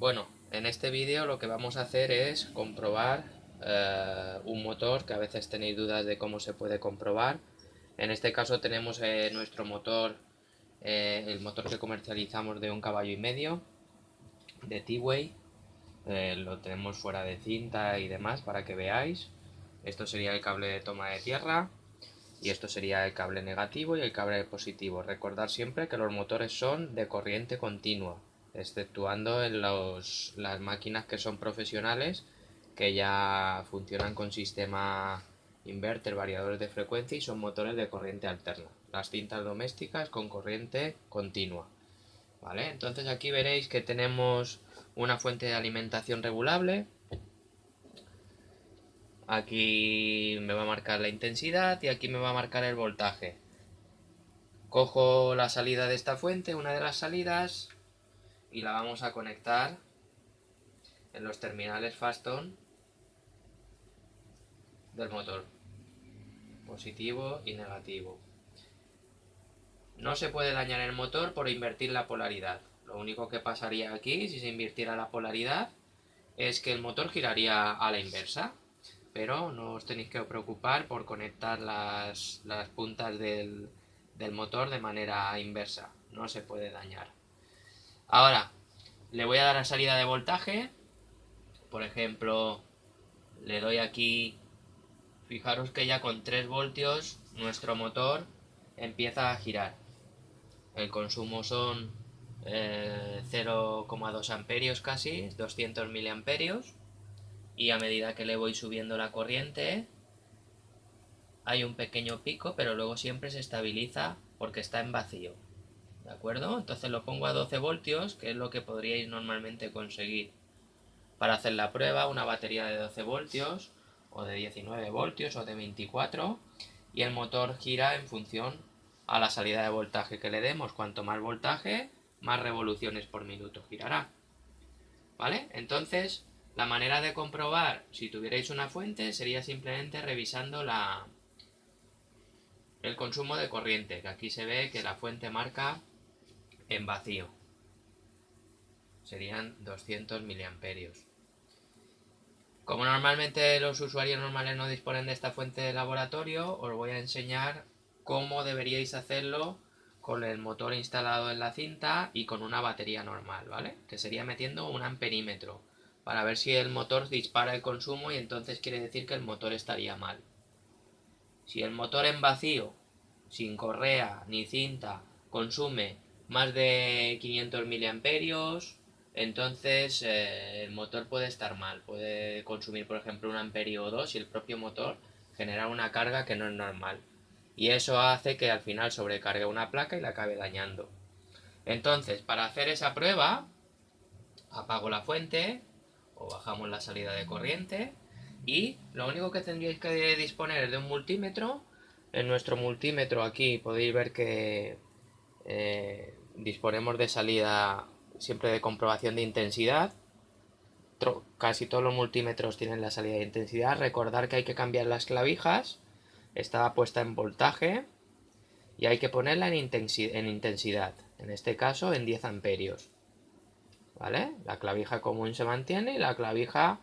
Bueno, en este vídeo lo que vamos a hacer es comprobar un motor que a veces tenéis dudas de cómo se puede comprobar. En este caso tenemos nuestro motor, el motor que comercializamos de 1,5 caballos de T-Way. Lo tenemos fuera de cinta y demás para que veáis. Esto sería el cable de toma de tierra y esto sería el cable negativo y el cable positivo. Recordad siempre que los motores son de corriente continua, exceptuando en las máquinas que son profesionales, que ya funcionan con sistema inverter, variadores de frecuencia y son motores de corriente alterna. Las cintas domésticas con corriente continua. ¿Vale? Entonces aquí veréis que tenemos una fuente de alimentación regulable. Aquí me va a marcar la intensidad y aquí me va a marcar el voltaje. Cojo la salida de esta fuente, una de las salidas, y la vamos a conectar en los terminales Faston del motor, positivo y negativo. No se puede dañar el motor por invertir la polaridad. Lo único que pasaría aquí, si se invirtiera la polaridad, es que el motor giraría a la inversa. Pero no os tenéis que preocupar por conectar las puntas del motor de manera inversa. No se puede dañar. Ahora, le voy a dar a salida de voltaje. Por ejemplo, le doy aquí. Fijaros que ya con 3 voltios nuestro motor empieza a girar. El consumo son 0,2 amperios casi, 200 miliamperios. Y a medida que le voy subiendo la corriente, hay un pequeño pico, pero luego siempre se estabiliza porque está en vacío. ¿De acuerdo? Entonces lo pongo a 12 voltios, que es lo que podríais normalmente conseguir. Para hacer la prueba, una batería de 12 voltios, o de 19 voltios, o de 24, y el motor gira en función a la salida de voltaje que le demos. Cuanto más voltaje, más revoluciones por minuto girará. ¿Vale? Entonces, la manera de comprobar si tuvierais una fuente sería simplemente revisando el consumo de corriente, que aquí se ve que la fuente marca en vacío. Serían 200 miliamperios. Como normalmente los usuarios normales no disponen de esta fuente de laboratorio, os voy a enseñar cómo deberíais hacerlo con el motor instalado en la cinta y con una batería normal, ¿vale? Que sería metiendo un amperímetro para ver si el motor dispara el consumo y entonces quiere decir que el motor estaría mal. Si el motor en vacío, sin correa ni cinta, consume más de 500 miliamperios, entonces el motor puede estar mal. Puede consumir, por ejemplo, un amperio o dos y el propio motor genera una carga que no es normal. Y eso hace que al final sobrecargue una placa y la acabe dañando. Entonces, para hacer esa prueba, apago la fuente o bajamos la salida de corriente y lo único que tendríais que disponer es de un multímetro. En nuestro multímetro aquí podéis ver que disponemos de salida siempre de comprobación de intensidad. Casi todos los multímetros tienen la salida de intensidad. Recordar que hay que cambiar las clavijas. Está puesta en voltaje y hay que ponerla en intensidad. En este caso en 10 amperios. ¿Vale? La clavija común se mantiene y la clavija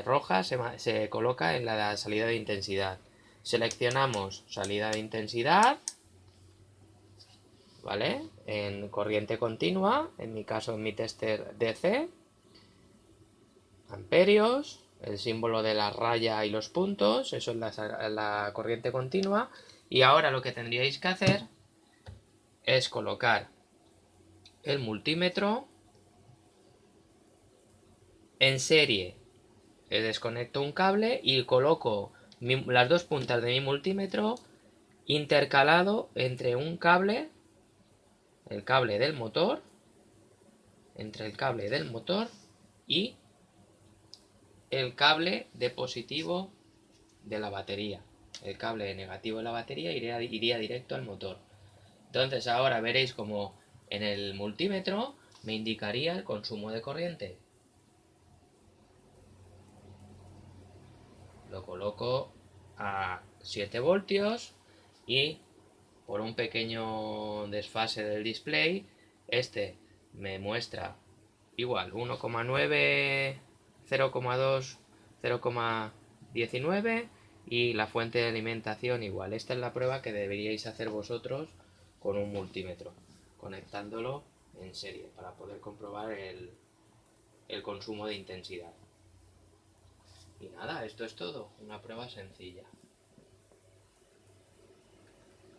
roja se coloca en la salida de intensidad. Seleccionamos salida de intensidad, ¿vale? En corriente continua, en mi caso en mi tester DC, amperios, el símbolo de la raya y los puntos, eso es la corriente continua. Y ahora lo que tendríais que hacer es colocar el multímetro en serie. Desconecto un cable y coloco las dos puntas de mi multímetro intercalado entre un cable, el cable del motor, entre el cable del motor y el cable de positivo de la batería. El cable de negativo de la batería iría directo al motor. Entonces ahora veréis como en el multímetro me indicaría el consumo de corriente. Lo coloco a 7 voltios y por un pequeño desfase del display, este me muestra igual, 1,9, 0,2, 0,19 y la fuente de alimentación igual. Esta es la prueba que deberíais hacer vosotros con un multímetro, conectándolo en serie para poder comprobar el consumo de intensidad. Y nada, esto es todo, una prueba sencilla.